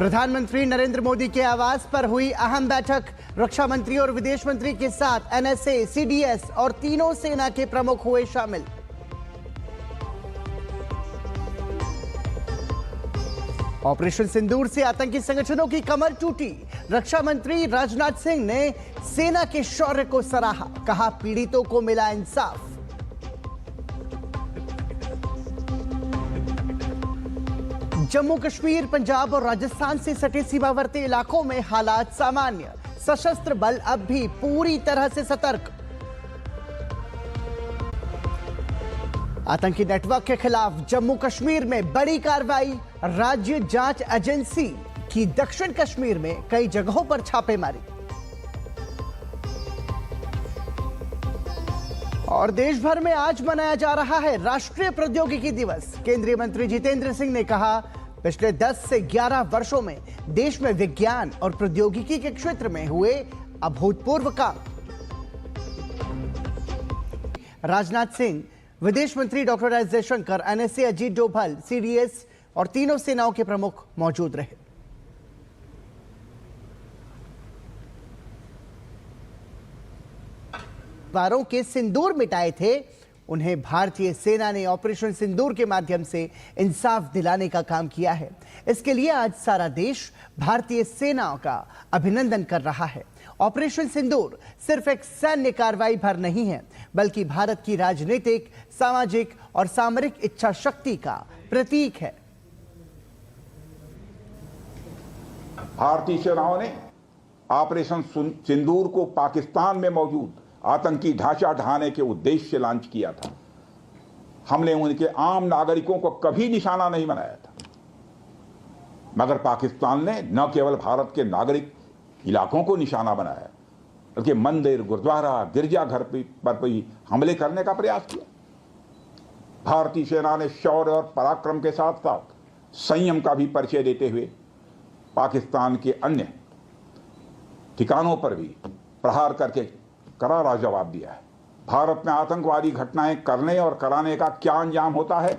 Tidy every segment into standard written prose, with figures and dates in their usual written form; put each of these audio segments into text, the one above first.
प्रधानमंत्री नरेंद्र मोदी के आवास पर हुई अहम बैठक। रक्षा मंत्री और विदेश मंत्री के साथ एनएसए, सीडीएस और तीनों सेना के प्रमुख हुए शामिल। ऑपरेशन सिंदूर से आतंकी संगठनों की कमर टूटी। रक्षा मंत्री राजनाथ सिंह ने सेना के शौर्य को सराहा, कहा पीड़ितों को मिला इंसाफ। जम्मू कश्मीर, पंजाब और राजस्थान से सटे सीमावर्ती इलाकों में हालात सामान्य। सशस्त्र बल अब भी पूरी तरह से सतर्क। आतंकी नेटवर्क के खिलाफ जम्मू कश्मीर में बड़ी कार्रवाई। राज्य जांच एजेंसी की दक्षिण कश्मीर में कई जगहों पर छापेमारी। और देश भर में आज मनाया जा रहा है राष्ट्रीय प्रौद्योगिकी दिवस। केंद्रीय मंत्री जितेंद्र सिंह ने कहा, पिछले 10 से 11 वर्षों में देश में विज्ञान और प्रौद्योगिकी के क्षेत्र में हुए अभूतपूर्व काम। राजनाथ सिंह, विदेश मंत्री doctor S Jaishankar, NSA Ajit Doval, CDS और तीनों सेनाओं के प्रमुख मौजूद रहे। वारों के सिंदूर मिटाए थे, उन्हें भारतीय सेना ने ऑपरेशन सिंदूर के माध्यम से इंसाफ दिलाने का काम किया है। इसके लिए आज सारा देश भारतीय सेना का अभिनंदन कर रहा है। ऑपरेशन सिंदूर सिर्फ एक सैन्य कार्रवाई भर नहीं है, बल्कि भारत की राजनीतिक, सामाजिक और सामरिक इच्छा शक्ति का प्रतीक है। भारतीय सेनाओं ने ऑपरेशन सिंदूर को पाकिस्तान में मौजूद आतंकी ढांचा ढहाने के उद्देश्य से लॉन्च किया था। हमने उनके आम नागरिकों को कभी निशाना नहीं बनाया था, मगर पाकिस्तान ने न केवल भारत के नागरिक इलाकों को निशाना बनाया, बल्कि मंदिर, गुरुद्वारा, गिरजाघर पर भी हमले करने का प्रयास किया। भारतीय सेना ने शौर्य और पराक्रम के साथ साथ संयम का भी परिचय देते हुए पाकिस्तान के अन्य ठिकानों पर भी प्रहार करके करारा जवाब दिया है। भारत में आतंकवादी घटनाएं करने और कराने का क्या अंजाम होता है,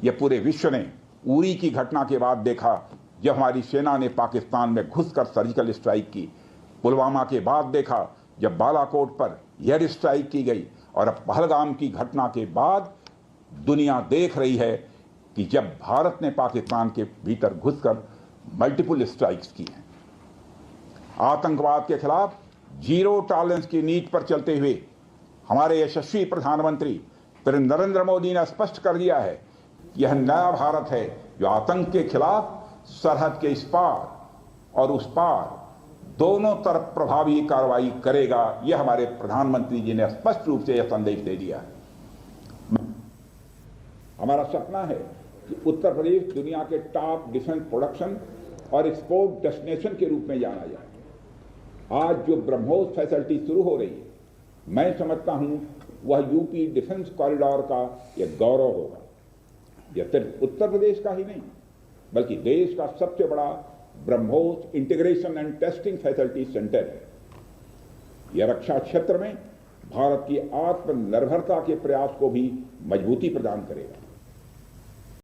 यह पूरे विश्व ने उरी की घटना के बाद देखा, जब हमारी सेना ने पाकिस्तान में घुसकर सर्जिकल स्ट्राइक की। पुलवामा के बाद देखा, जब बालाकोट पर एयर स्ट्राइक की गई। और अब पहलगाम की घटना के बाद दुनिया देख रही है कि जब भारत ने पाकिस्तान के भीतर घुसकर मल्टीपल स्ट्राइक्स की हैं। आतंकवाद के खिलाफ जीरो टॉलरेंस की नीति पर चलते हुए हमारे यशस्वी प्रधानमंत्री नरेंद्र मोदी ने स्पष्ट कर दिया है कि यह नया भारत है जो आतंक के खिलाफ सरहद के इस पार और उस पार दोनों तरफ प्रभावी कार्रवाई करेगा। यह हमारे प्रधानमंत्री जी ने स्पष्ट रूप से यह संदेश दे दिया है। हमारा सपना है कि उत्तर प्रदेश दुनिया के टॉप डिफेंस प्रोडक्शन और एक्सपोर्ट डेस्टिनेशन के रूप में जाना जाए। आज जो ब्रह्मोस फैसिलिटी शुरू हो रही है, मैं समझता हूं वह यूपी डिफेंस कॉरिडोर का यह गौरव होगा। यह सिर्फ उत्तर प्रदेश का ही नहीं, बल्कि देश का सबसे बड़ा BrahMos integration and testing facility centre है। यह रक्षा क्षेत्र में भारत की आत्मनिर्भरता के प्रयास को भी मजबूती प्रदान करेगा।